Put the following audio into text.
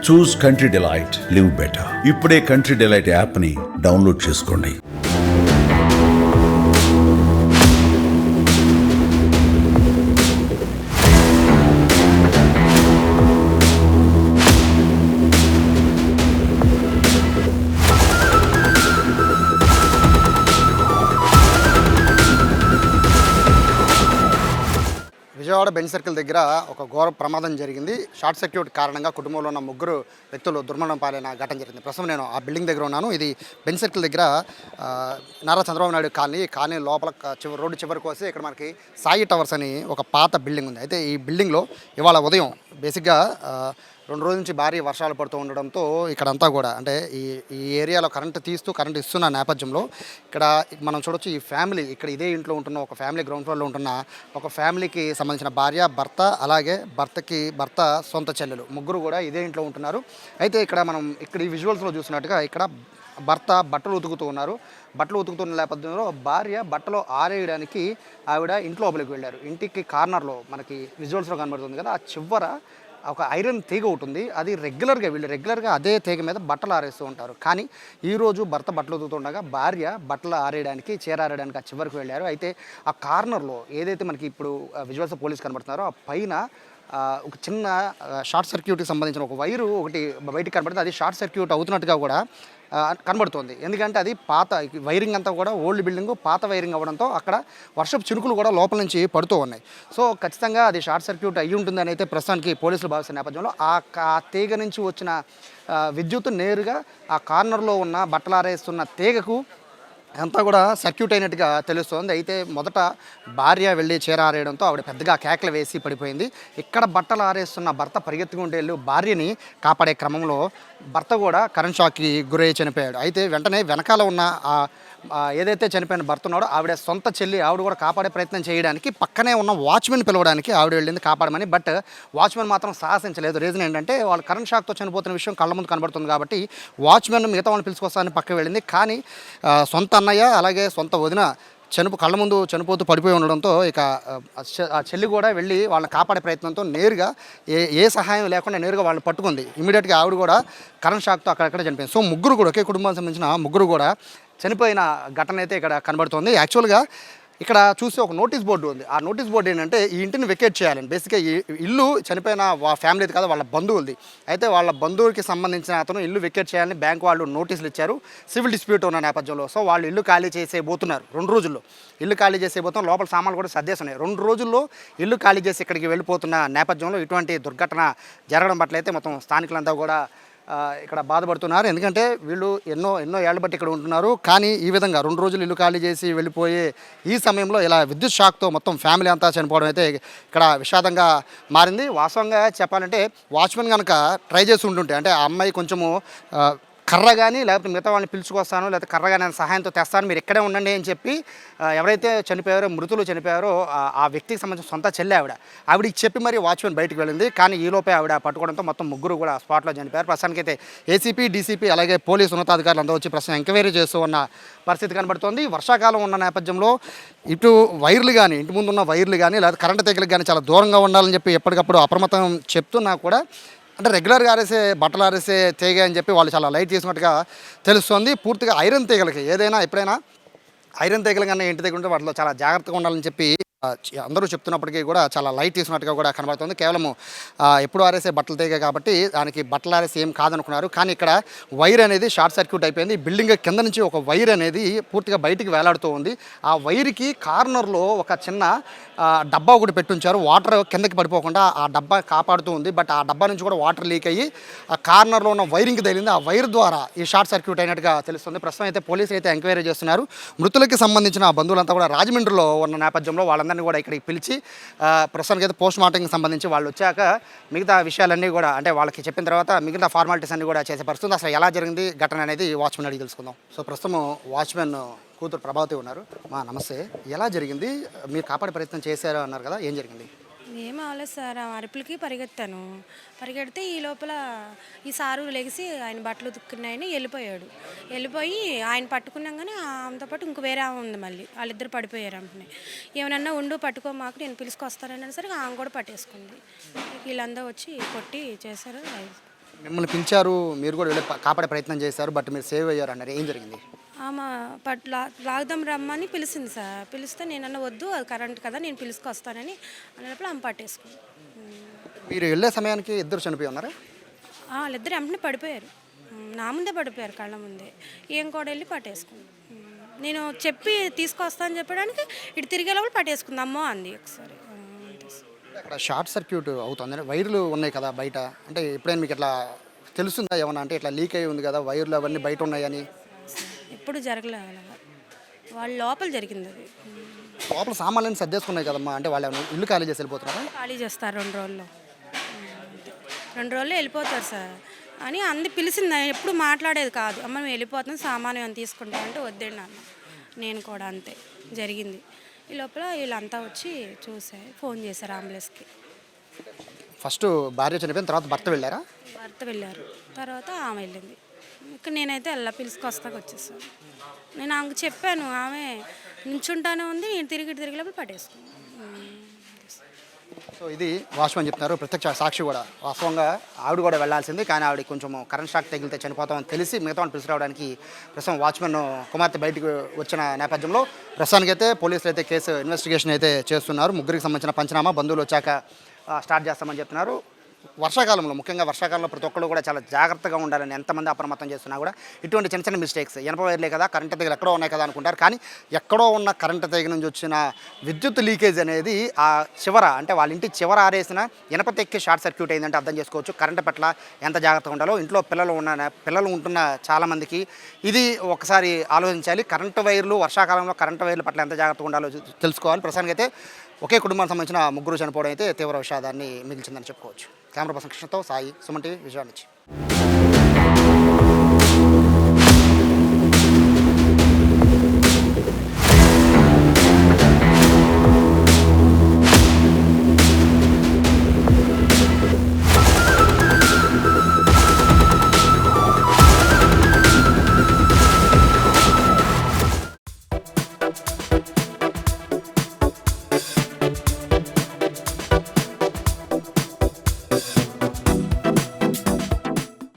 చూస్ country delight, live better. ఇప్పుడే country delight app ని download చేసుకోండి. విజయవాడ బెంచ్ సర్కిల్ దగ్గర ఒక ఘోర ప్రమాదం జరిగింది. షార్ట్ సర్క్యూట్ కారణంగా కుటుంబంలో ఉన్న ముగ్గురు వ్యక్తులు దుర్మరణం పాలైన ఘటన జరిగింది. ప్రస్తుతం నేను ఆ బిల్డింగ్ దగ్గర ఉన్నాను. ఇది బెంచ్ సర్కిల్ దగ్గర నారా చంద్రబాబు నాయుడు కాలనీ లోపల రోడ్డు చివరికి వస్తే ఇక్కడ మనకి సాయి టవర్స్ అని ఒక పాత బిల్డింగ్ ఉంది. అయితే ఈ బిల్డింగ్లో ఇవాళ ఉదయం బేసిక్గా 2 రోజుల నుంచి భారీ వర్షాలు పడుతూ ఉండడంతో ఇక్కడంతా కూడా అంటే ఈ ఏరియాలో కరెంటు ఇస్తున్న నేపథ్యంలో ఇక్కడ మనం చూడొచ్చు. ఈ ఫ్యామిలీ ఇక్కడ ఇదే ఇంట్లో ఉంటున్న ఒక ఫ్యామిలీ గ్రౌండ్ ఫ్లోర్లో ఉంటున్న ఒక ఫ్యామిలీకి సంబంధించిన భార్య, భర్త, అలాగే భర్త సొంత చెల్లెలు ముగ్గురు కూడా ఇదే ఇంట్లో ఉంటున్నారు. అయితే ఇక్కడ ఈ విజువల్స్లో చూసినట్టుగా ఇక్కడ భర్త బట్టలు ఉతుకుతూ ఉన్నారు. బట్టలు ఉతుకుతున్న నేపథ్యంలో భార్య బట్టలు ఆరేయడానికి ఆవిడ ఇంట్లో లోపలికి వెళ్ళారు. ఇంటికి కార్నర్లో మనకి విజువల్స్లో కనబడుతుంది కదా, ఆ చివర ఒక ఐరన్ తీగ ఉంటుంది. అది వీళ్ళు రెగ్యులర్గా అదే తీగ మీద బట్టలు ఆరేస్తూ ఉంటారు. కానీ ఈరోజు భర్త బట్టలు ఉతుకుతుండగా భార్య బట్టలు చీర ఆరేయడానికి ఆ చివరికి వెళ్ళారు. అయితే ఆ కార్నర్లో ఏదైతే మనకి ఇప్పుడు విజువల్స్ పోలీస్ కనబడుతున్నారో ఆ పైన ఒక చిన్న షార్ట్ సర్క్యూట్కి సంబంధించిన ఒక వైరు ఒకటి బయటికి కనబడుతుంది. అది షార్ట్ సర్క్యూట్ అవుతున్నట్టుగా కూడా కనబడుతుంది. ఎందుకంటే అది పాత వైరింగ్ అంతా కూడా ఓల్డ్ బిల్డింగ్, పాత వైరింగ్ అవ్వడంతో అక్కడ వర్షపు చినుకులు కూడా లోపల నుంచి పడుతూ ఉన్నాయి. సో ఖచ్చితంగా అది షార్ట్ సర్క్యూట్ అయ్యి ఉంటుందని అయితే ప్రస్తుతానికి పోలీసులు భావిస్తున్న నేపథ్యంలో ఆ తీగ నుంచి వచ్చిన విద్యుత్ నేరుగా ఆ కార్నర్లో ఉన్న బట్టలారేస్తున్న తీగకు అంతా కూడా సర్క్యూట్ అయినట్టుగా తెలుస్తోంది. అయితే మొదట భార్య వెళ్ళి చీర ఆరేయడంతో ఆవిడ పెద్దగా కేకలు వేసి పడిపోయింది. ఇక్కడ బట్టలు ఆరేస్తున్న భర్త పరిగెత్తుకుంటూ వెళ్ళి భార్యని కాపాడే క్రమంలో భర్త కూడా కరెంట్ షాక్కి గురై చనిపోయాడు. అయితే వెంటనే వెనకాల ఉన్న ఏదైతే చనిపోయిన భర్త ఉన్నాడో ఆవిడ సొంత చెల్లి ఆవిడ కూడా కాపాడే ప్రయత్నం చేయడానికి పక్కనే ఉన్న వాచ్మెన్ పిలవడానికి ఆవిడ వెళ్ళింది కాపాడమని. బట్ వాచ్మెన్ మాత్రం సాహసించలేదు. రీజన్ ఏంటంటే వాళ్ళు కరెంట్ షాక్తో చనిపోతున్న విషయం కళ్ళ ముందు కనబడుతుంది కాబట్టి వాచ్మెన్ మిగతా వాళ్ళని పిలుచుకొస్తానని పక్కకు వెళ్ళింది. కానీ సొంత అన్నయ్య అలాగే సొంత వదిన కళ్ళ ముందు చనిపోతూ పడిపోయి ఉండడంతో ఇక ఆ చెల్లి కూడా వెళ్ళి వాళ్ళని కాపాడే ప్రయత్నంతో నేరుగా ఏ సహాయం లేకుండా నేరుగా వాళ్ళని పట్టుకుంది. ఇమీడియట్గా ఆవిడ కూడా కరెంట్ షాక్తో అక్కడక్కడ చనిపోయింది. సో ముగ్గురు కూడా ఒకే కుటుంబానికి సంబంధించిన ముగ్గురు కూడా చనిపోయిన ఘటన అయితే ఇక్కడ కనబడుతుంది. యాక్చువల్గా ఇక్కడ చూస్తే ఒక నోటీస్ బోర్డు ఉంది. ఆ నోటీస్ బోర్డు ఏంటంటే ఈ ఇంటిని వెకేట్ చేయాలని. బేసిక్గా ఈ ఇల్లు చనిపోయిన ఫ్యామిలీది కాదు, వాళ్ళ బంధువులది. అయితే వాళ్ళ బంధువులకి సంబంధించిన అతను ఇల్లు వెకేట్ చేయాలని బ్యాంక్ వాళ్ళు నోటీసులు ఇచ్చారు సివిల్ డిస్ప్యూట్ ఉన్న నేపథ్యంలో. సో వాళ్ళు ఇల్లు ఖాళీ చేసేయబోతున్నారు. 2 రోజుల్లో ఇల్లు ఖాళీ చేసేయబోతున్నారు. లోపల సామాన్లు కూడా సర్దేస్తున్నాయి. 2 రోజుల్లో ఇల్లు ఖాళీ చేసి ఇక్కడికి వెళ్ళిపోతున్న నేపథ్యంలో ఇటువంటి దుర్ఘటన జరగడం పట్ల అయితే మొత్తం స్థానికులంతా కూడా ఇక్కడ బాధపడుతున్నారు. ఎందుకంటే వీళ్ళు ఎన్నో ఏళ్ల బట్టి ఇక్కడ ఉంటున్నారు. కానీ ఈ విధంగా 2 రోజులు ఇల్లు ఖాళీ చేసి వెళ్ళిపోయే ఈ సమయంలో ఇలా విద్యుత్ షాక్తో మొత్తం ఫ్యామిలీ అంతా చనిపోవడం అయితే ఇక్కడ విషాదంగా మారింది. వాస్తవంగా చెప్పాలంటే వాచ్మెన్ కనుక ట్రై చేసి ఉంటుంటే అంటే ఆ అమ్మాయి కొంచెము కర్ర కానీ లేకపోతే మిగతా వాళ్ళని పిలుచుకొస్తాను లేకపోతే కర్ర కానీ సహాయంతో తెస్తాను, మీరు ఇక్కడే ఉండండి అని చెప్పి ఎవరైతే మృతులు చనిపోయారో ఆ వ్యక్తికి సంబంధించిన సొంత చెల్లి ఆవిడకి చెప్పి మరి వాచ్మెన్ బయటకు వెళ్ళింది. కానీ ఈలోపే ఆవిడ పట్టుకోవడంతో మొత్తం ముగ్గురు కూడా స్పాట్లో చనిపోయారు. ప్రస్తుతానికైతే ఏసీపీ, డీసీపీ అలాగే పోలీసు ఉన్నతాధికారులు అందరూ వచ్చి ప్రస్తుతం ఎంక్వైరీ చేస్తూ ఉన్న పరిస్థితి కనబడుతోంది. వర్షాకాలం ఉన్న నేపథ్యంలో ఇటు వైర్లు కానీ ఇంటి ముందు ఉన్న వైర్లు కానీ లేదా కరెంటు తీగలకు కానీ చాలా దూరంగా ఉండాలని చెప్పి ఎప్పటికప్పుడు అప్రమత్తం చెప్తున్నా కూడా అంటే రెగ్యులర్గా బట్టలు ఆరేసే తీగ అని చెప్పి వాళ్ళు చాలా లైట్ చేసినట్టుగా తెలుస్తుంది. పూర్తిగా ఐరన్ తీగలకి ఎప్పుడైనా ఐరన్ తీగలు కన్నా ఇంటి దగ్గర ఉంటే వాటిలో చాలా జాగ్రత్తగా ఉండాలని చెప్పి అందరూ చెప్తున్నప్పటికీ కూడా చాలా లైట్ తీసుకున్నట్టుగా కూడా కనబడుతుంది. కేవలము ఎప్పుడు ఆరేసే బట్టలు తీగ కాబట్టి దానికి బట్టలు ఆరేసి ఏం కాదనుకున్నారు. కానీ ఇక్కడ వైర్ అనేది షార్ట్ సర్క్యూట్ అయిపోయింది. బిల్డింగ్ కింద నుంచి ఒక వైర్ అనేది పూర్తిగా బయటికి వేలాడుతూ ఉంది. ఆ వైర్కి కార్నర్లో ఒక చిన్న డబ్బా ఒకటి పెట్టుంచారు. వాటర్ కిందకి పడిపోకుండా ఆ డబ్బా కాపాడుతూ ఉంది. బట్ ఆ డబ్బా నుంచి కూడా వాటర్ లీక్ అయ్యి ఆ కార్నర్లో ఉన్న వైరింగ్కి తగిలింది. ఆ వైర్ ద్వారా ఈ షార్ట్ సర్క్యూట్ అయినట్టుగా తెలుస్తుంది. ప్రస్తుతం అయితే పోలీసులు అయితే ఎంక్వైరీ చేస్తున్నారు. మృతులకి సంబంధించిన బంధువులంతా కూడా రాజమండ్రిలో ఉన్న నేపథ్యంలో వాళ్ళందరినీ కూడా ఇక్కడికి పిలిచి ప్రస్తుతానికి అయితే పోస్ట్ మార్టంకి సంబంధించి వాళ్ళు వచ్చాక మిగతా విషయాలన్నీ కూడా అంటే వాళ్ళకి చెప్పిన తర్వాత మిగతా ఫార్మాలిటీస్ అన్నీ కూడా చేసే పరిస్థితుంది. అసలు ఎలా జరిగింది ఘటన అనేది వాచ్మెన్ అడిగి తెలుసుకుందాం. సో ప్రస్తుతం వాచ్మెన్ కూతురు ప్రభావతి ఉన్నారు. నమస్తే, ఎలా జరిగింది? మీరు కాపాడే ప్రయత్నం చేశారు అన్నారు కదా, ఏం జరిగింది? ఏం అవ్వలేదు సార్. ఆ అరుపులకి పరిగెడితే ఈ లోపల ఈ సారు లెగిసి ఆయన బట్టలు ఉతుక్కున్నాయని వెళ్ళిపోయి ఆయన పట్టుకున్నాగానే ఆమెతో పాటు ఇంకో వేరే ఆమె ఉంది. మళ్ళీ వాళ్ళిద్దరు పడిపోయారు. అంటున్నాయి ఏమన్నా ఉండు పట్టుకో మాకు నేను పిలుచుకొస్తానని సరే ఆమె కూడా పట్టేసుకుంది. వీళ్ళందరూ వచ్చి కొట్టి చేశారు. మిమ్మల్ని పిలిచారు, మీరు కూడా వెళ్ళి కాపాడే ప్రయత్నం చేశారు, బట్ మీరు సేవ్ అయ్యారు అన్నారు. ఏం జరిగింది? ఆమె లాగుదాం రమ్మని పిలిచింది సార్. పిలిస్తే నేనన్నా వద్దు, అది కరెంట్ కదా, నేను పిలుచుకొస్తానని అన్నప్పుడు ఆమె పట్టేసుకుంది. మీరు వెళ్ళే సమయానికి ఇద్దరు చనిపోయి ఉన్నారా? వాళ్ళిద్దరు వెంటనే పడిపోయారు. నా ముందే పడిపోయారు, కళ్ళ ముందే. ఏం కూడా వెళ్ళి పట్టేసుకుంది. నేను చెప్పి తీసుకొస్తా అని చెప్పడానికి ఇటు తిరిగేలోపల పట్టేసుకుంది. అమ్మో అంది ఒకసారి. అంతే సార్. అక్కడ షార్ట్ సర్క్యూట్ అవుతుంది, వైర్లు ఉన్నాయి కదా బయట, అంటే ఎప్పుడైనా మీకు ఇట్లా తెలుస్తుందా ఏమన్నా, అంటే ఇట్లా లీక్ అయి ఉంది కదా వైర్లు అవన్నీ బయట ఉన్నాయని? ఎప్పుడు జరగలేదు అలాగా, వాళ్ళ లోపల జరిగింది అది. లోపల సామాన్లన్నీ సర్దేసుకున్నాయి కదమ్మా, అంటే వాళ్ళు ఏమన్నా ఇల్లు ఖాళీ చేసి వెళ్ళిపోతున్నారా? ఖాళీ చేస్తారు 2 రోజుల్లో. 2 రోజుల్లో వెళ్ళిపోతారు సార్ అని అంది. పిలిచింది, ఎప్పుడు మాట్లాడేది కాదు. అమ్మ మేము వెళ్ళిపోతున్నాం, సామాను ఏమైనా తీసుకుంటాం అంటే వద్దండి అన్న. నేను కూడా అంతే జరిగింది. ఈ లోపల వీళ్ళంతా వచ్చి చూసారు, ఫోన్ చేశారు అంబులెన్స్కి. ఫస్ట్ భార్య చనిపోయిన తర్వాత భర్త వెళ్ళారా? భర్త వెళ్ళారు, తర్వాత ఆమె వెళ్ళింది. ఇక్కడ నేనైతే పిలుచుకొస్తాక వచ్చేసాను. నేను ఆమెకు చెప్పాను, ఆమె నుంచుంటానే ఉంది, నేను తిరిగి లోపల పట్టేసుకున్నాను. సో ఇది వాచ్మెన్ చెప్తున్నారు, ప్రత్యక్ష సాక్షి కూడా. వాస్తవంగా ఆవిడ కూడా వెళ్లాల్సింది, కానీ ఆవిడ కొంచెం కరెంట్ షాక్ తగిలితే చనిపోతామని తెలిసి మిగతా వాళ్ళు పిలిచిరావడానికి ప్రస్తుతం వాచ్మెన్ కుమార్తె బయటకు వచ్చిన నేపథ్యంలో ప్రస్తుతానికైతే పోలీసులు అయితే కేసు ఇన్వెస్టిగేషన్ అయితే చేస్తున్నారు. ముగ్గురికి సంబంధించిన పంచనామా బంధువులు వచ్చాక స్టార్ట్ చేస్తామని చెప్తున్నారు. వర్షాకాలంలో, ముఖ్యంగా వర్షాకాలంలో ప్రతి ఒక్కళ్ళు కూడా చాలా జాగ్రత్తగా ఉండాలని ఎంతమంది అప్రమత్తం చేస్తున్నా కూడా ఇటువంటి చిన్న చిన్న మిస్టేక్స్, ఇనప వైర్లే కదా, కరెంట్ తీగలు ఎక్కడో ఉన్నాయి కదా అనుకుంటారు, కానీ ఎక్కడో ఉన్న కరెంట్ తీగ నుంచి వచ్చిన విద్యుత్ లీకేజ్ అనేది ఆ చివర, అంటే వాళ్ళ ఇంటి చివర ఆరేసిన ఇనప తెక్కి షార్ట్ సర్క్యూట్ అయిందంటే అర్థం చేసుకోవచ్చు కరెంట్ పట్ల ఎంత జాగ్రత్తగా ఉండాలో. ఇంట్లో పిల్లలు ఉంటున్న చాలామందికి ఇది ఒకసారి ఆలోచించాలి. కరెంటు వైర్లు, వర్షాకాలంలో కరెంటు వైర్ల పట్ల ఎంత జాగ్రత్తగా ఉండాలో తెలుసుకోవాలి. ప్రస్తుతానికి అయితే ఒకే కుటుంబానికి సంబంధించిన ముగ్గురు చనిపోవడం అయితే తీవ్ర విషాదాన్ని మిగిల్చిందని చెప్పుకోవచ్చు. కెమెరా పర్సన్ కృష్ణతో సాయి, సుమన్ టీవీ, విజయవాడ నుంచి.